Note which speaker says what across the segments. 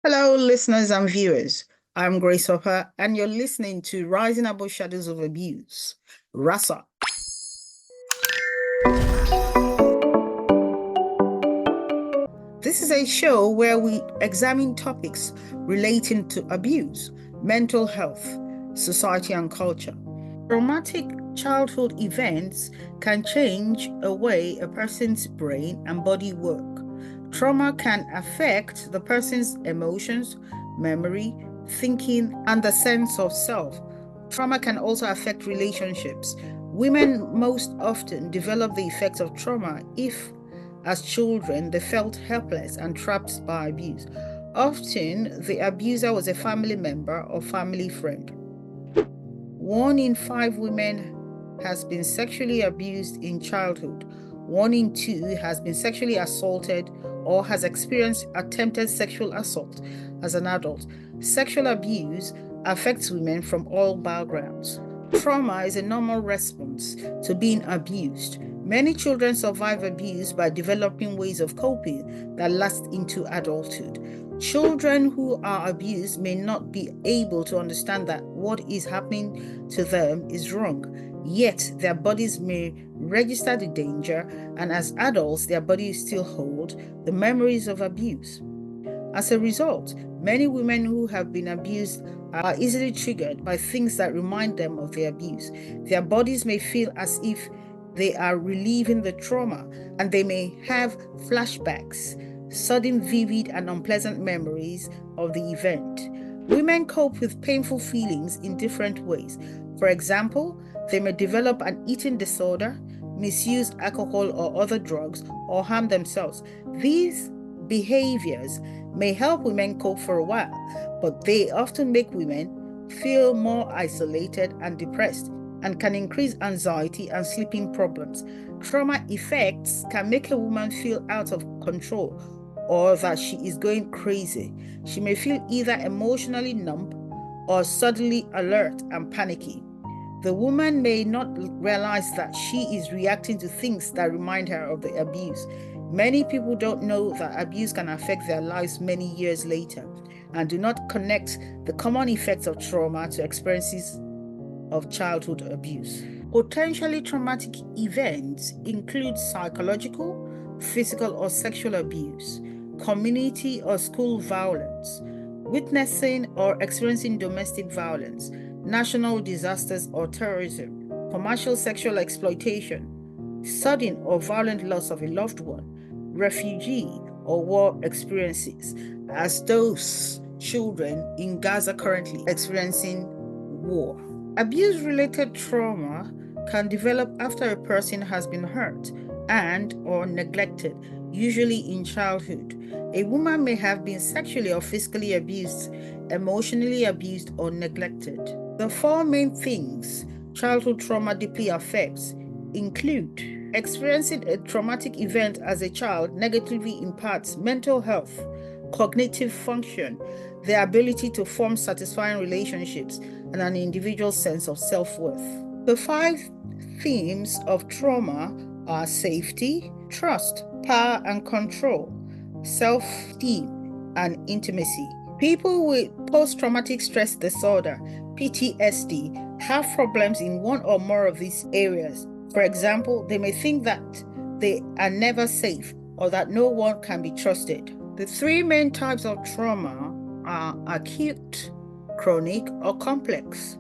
Speaker 1: Hello, listeners and viewers. I'm Grace Ovba, and you're listening to Rising Above Shadows of Abuse, RASA. This is a show where we examine topics relating to abuse, mental health, society, and culture. Traumatic childhood events can change the way a person's brain and body work. Trauma can affect the person's emotions, memory, thinking, and the sense of self. Trauma can also affect relationships. Women most often develop the effects of trauma if, as children, they felt helpless and trapped by abuse. Often, the abuser was a family member or family friend. 1 in 5 women has been sexually abused in childhood. 1 in 2 has been sexually assaulted or has experienced attempted sexual assault as an adult. Sexual abuse affects women from all backgrounds. Trauma is a normal response to being abused. Many children survive abuse by developing ways of coping that last into adulthood. Children who are abused may not be able to understand that what is happening to them is wrong, yet their bodies may register the danger, and as adults, their bodies still hold the memories of abuse. As a result, many women who have been abused are easily triggered by things that remind them of the abuse. Their bodies may feel as if they are reliving the trauma, and they may have flashbacks, sudden, vivid, and unpleasant memories of the event. Women cope with painful feelings in different ways. For example, they may develop an eating disorder, misuse alcohol or other drugs, or harm themselves. These behaviors may help women cope for a while, but they often make women feel more isolated and depressed and can increase anxiety and sleeping problems. Trauma effects can make a woman feel out of control or that she is going crazy. She may feel either emotionally numb or suddenly alert and panicky. The woman may not realize that she is reacting to things that remind her of the abuse. Many people don't know that abuse can affect their lives many years later and do not connect the common effects of trauma to experiences of childhood abuse. Potentially traumatic events include psychological, physical, or sexual abuse, community or school violence, witnessing or experiencing domestic violence, national disasters or terrorism, commercial sexual exploitation, sudden or violent loss of a loved one, refugee or war experiences, as those children in Gaza currently experiencing war. Abuse-related trauma can develop after a person has been hurt and or neglected, usually in childhood. A woman may have been sexually or physically abused, emotionally abused, or neglected. The 4 main things childhood trauma deeply affects include experiencing a traumatic event as a child negatively impacts mental health, cognitive function, the ability to form satisfying relationships, and an individual's sense of self-worth. The 5 themes of trauma are safety, trust, power and control, self-esteem, and intimacy. People with post-traumatic stress disorder, PTSD, have problems in one or more of these areas. For example, they may think that they are never safe or that no one can be trusted. The 3 main types of trauma are acute, chronic, or complex.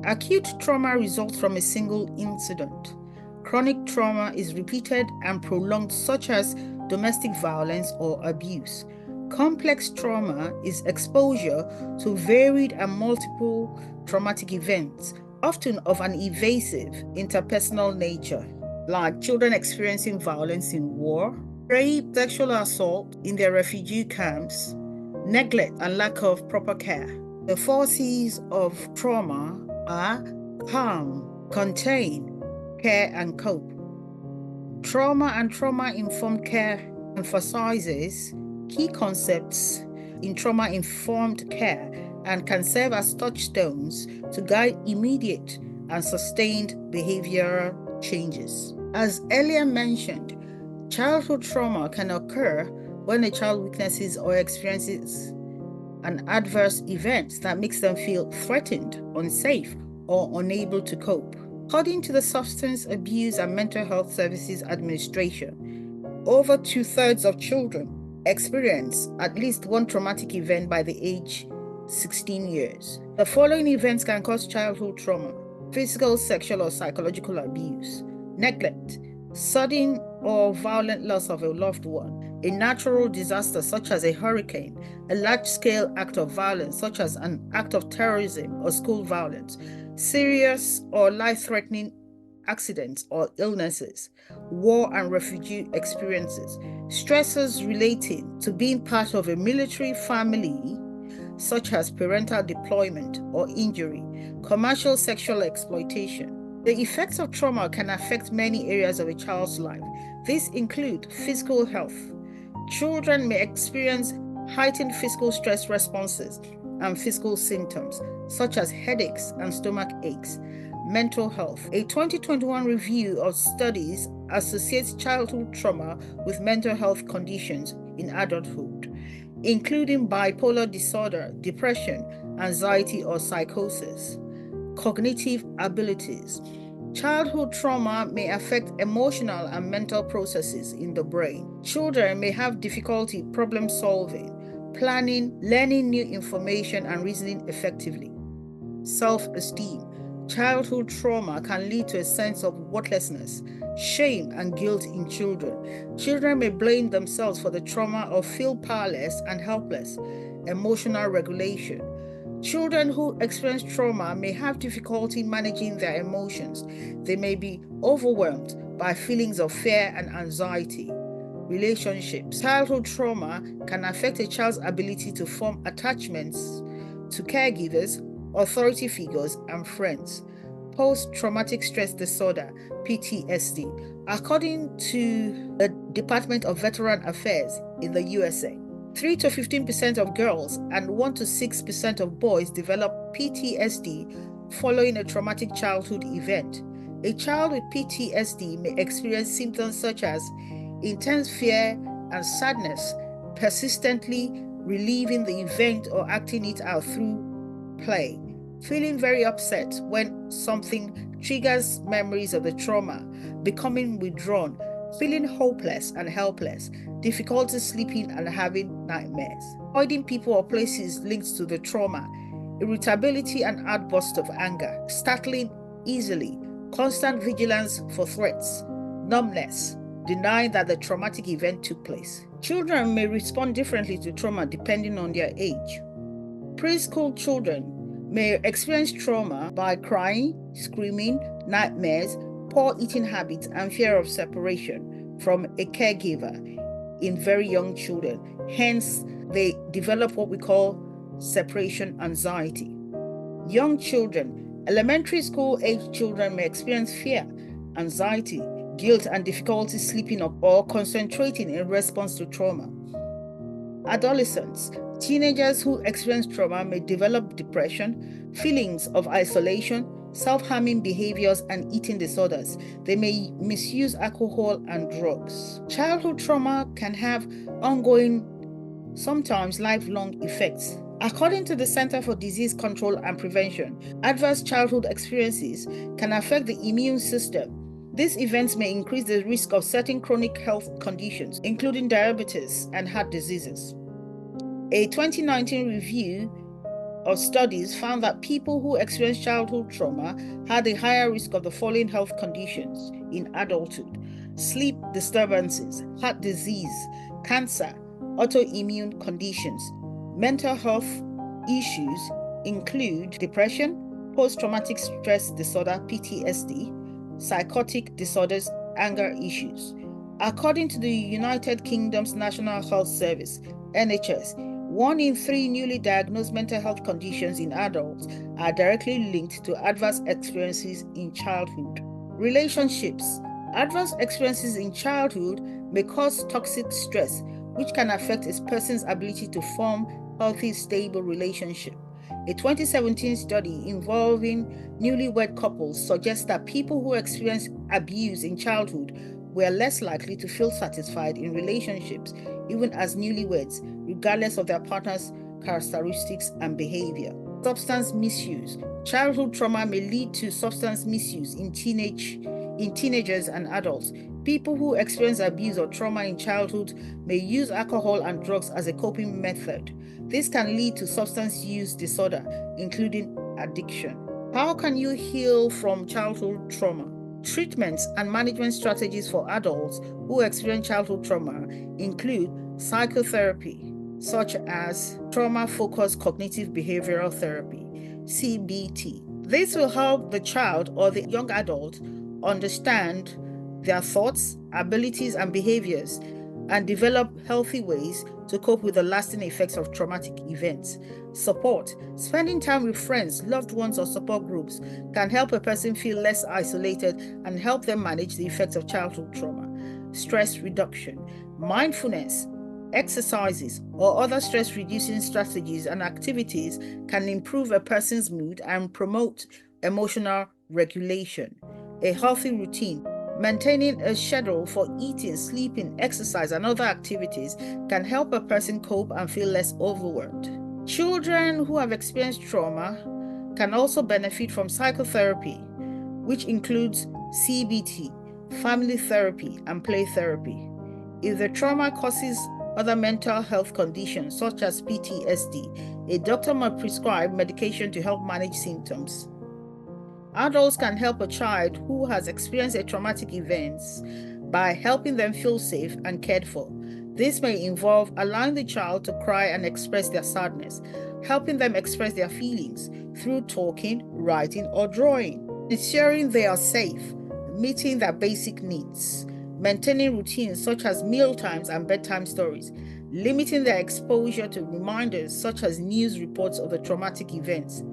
Speaker 1: Acute trauma results from a single incident. Chronic trauma is repeated and prolonged, such as domestic violence or abuse. Complex trauma is exposure to varied and multiple traumatic events, often of an evasive interpersonal nature, like children experiencing violence in war, rape, sexual assault in their refugee camps, neglect and lack of proper care. The 4 C's of trauma are calm, contain, care, and cope. Trauma and trauma-informed care emphasizes key concepts in trauma-informed care and can serve as touchstones to guide immediate and sustained behavioral changes. As earlier mentioned, childhood trauma can occur when a child witnesses or experiences and adverse events that makes them feel threatened, unsafe, or unable to cope. According to the Substance Abuse and Mental Health Services Administration, over 2/3 of children experience at least one traumatic event by the age 16 years. The following events can cause childhood trauma: physical, sexual, or psychological abuse, neglect, sudden or violent loss of a loved one, a natural disaster such as a hurricane, a large-scale act of violence such as an act of terrorism or school violence, serious or life-threatening accidents or illnesses, war and refugee experiences, stresses relating to being part of a military family such as parental deployment or injury, commercial sexual exploitation. The effects of trauma can affect many areas of a child's life. These include physical health. Children may experience heightened physical stress responses and physical symptoms, such as headaches and stomach aches. Mental health. A 2021 review of studies associates childhood trauma with mental health conditions in adulthood, including bipolar disorder, depression, anxiety, or psychosis. Cognitive abilities. Childhood trauma may affect emotional and mental processes in the brain. Children may have difficulty problem solving, planning, learning new information, and reasoning effectively. Self-esteem. Childhood trauma can lead to a sense of worthlessness, shame, and guilt in children. Children may blame themselves for the trauma or feel powerless and helpless. Emotional regulation. Children who experience trauma may have difficulty managing their emotions. They may be overwhelmed by feelings of fear and anxiety. Relationships. Childhood trauma can affect a child's ability to form attachments to caregivers, authority figures, and friends. Post-traumatic stress disorder, PTSD. According to the Department of Veteran Affairs in the USA, 3 to 15% of girls and 1 to 6% of boys develop PTSD following a traumatic childhood event. A child with PTSD may experience symptoms such as intense fear and sadness, persistently reliving the event or acting it out through play, feeling very upset when something triggers memories of the trauma, becoming withdrawn, feeling hopeless and helpless, difficulty sleeping and having nightmares, avoiding people or places linked to the trauma, irritability and outbursts of anger, startling easily, constant vigilance for threats, numbness, denying that the traumatic event took place. Children may respond differently to trauma depending on their age. Preschool children may experience trauma by crying, screaming, nightmares, poor eating habits, and fear of separation from a caregiver in very young children. Hence, they develop what we call separation anxiety. Young children, elementary school age children may experience fear, anxiety, guilt, and difficulty sleeping or concentrating in response to trauma. Adolescents, teenagers who experience trauma may develop depression, feelings of isolation, self-harming behaviors, and eating disorders. They may misuse alcohol and drugs. Childhood trauma can have ongoing, sometimes lifelong effects. According to the Center for Disease Control and Prevention, adverse childhood experiences can affect the immune system. These events may increase the risk of certain chronic health conditions, including diabetes and heart diseases. A 2019 review of studies found that people who experienced childhood trauma had a higher risk of the following health conditions in adulthood: sleep disturbances, heart disease, cancer, autoimmune conditions. Mental health issues include depression, post-traumatic stress disorder, PTSD, psychotic disorders, anger issues. According to the United Kingdom's National Health Service, NHS, 1 in 3 newly diagnosed mental health conditions in adults are directly linked to adverse experiences in childhood. Relationships. Adverse experiences in childhood may cause toxic stress, which can affect a person's ability to form healthy, stable relationships. A 2017 study involving newlywed couples suggests that people who experience abuse in childhood were less likely to feel satisfied in relationships, even as newlyweds, regardless of their partner's characteristics, and behavior. Substance misuse. Childhood trauma may lead to substance misuse in teenagers and adults. People who experience abuse or trauma in childhood may use alcohol and drugs as a coping method. This can lead to substance use disorder, including addiction. How can you heal from childhood trauma? Treatments and management strategies for adults who experience childhood trauma include psychotherapy, such as trauma-focused cognitive behavioral therapy, CBT. This will help the child or the young adult understand their thoughts, abilities, and behaviors, and develop healthy ways to cope with the lasting effects of traumatic events. Support. Spending time with friends, loved ones, or support groups can help a person feel less isolated and help them manage the effects of childhood trauma. Stress reduction. Mindfulness, exercises, or other stress-reducing strategies and activities can improve a person's mood and promote emotional regulation. A healthy routine. Maintaining a schedule for eating, sleeping, exercise, and other activities can help a person cope and feel less overwhelmed. Children who have experienced trauma can also benefit from psychotherapy, which includes CBT, family therapy, and play therapy. If the trauma causes other mental health conditions, such as PTSD, a doctor might prescribe medication to help manage symptoms. Adults can help a child who has experienced a traumatic event by helping them feel safe and cared for. This may involve allowing the child to cry and express their sadness, helping them express their feelings through talking, writing, or drawing, ensuring they are safe, meeting their basic needs, maintaining routines such as meal times and bedtime stories, limiting their exposure to reminders such as news reports of the traumatic events,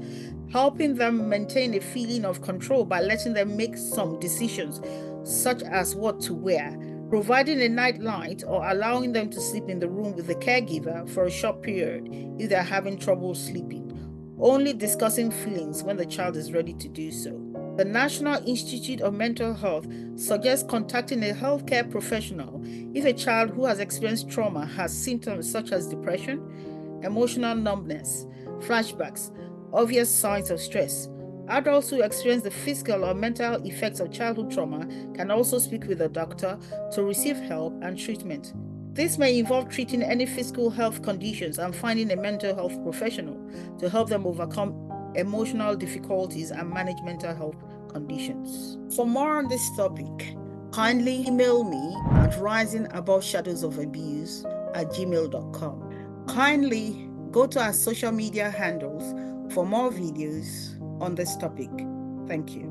Speaker 1: helping them maintain a feeling of control by letting them make some decisions, such as what to wear, providing a night light, or allowing them to sleep in the room with the caregiver for a short period if they're having trouble sleeping, only discussing feelings when the child is ready to do so. The National Institute of Mental Health suggests contacting a healthcare professional if a child who has experienced trauma has symptoms such as depression, emotional numbness, flashbacks, obvious signs of stress. Adults who experience the physical or mental effects of childhood trauma can also speak with a doctor to receive help and treatment. This may involve treating any physical health conditions and finding a mental health professional to help them overcome emotional difficulties and manage mental health conditions. For more on this topic, kindly email me at risingaboveshadows-of-abuse@gmail.com. Kindly go to our social media handles for more videos on this topic. Thank you.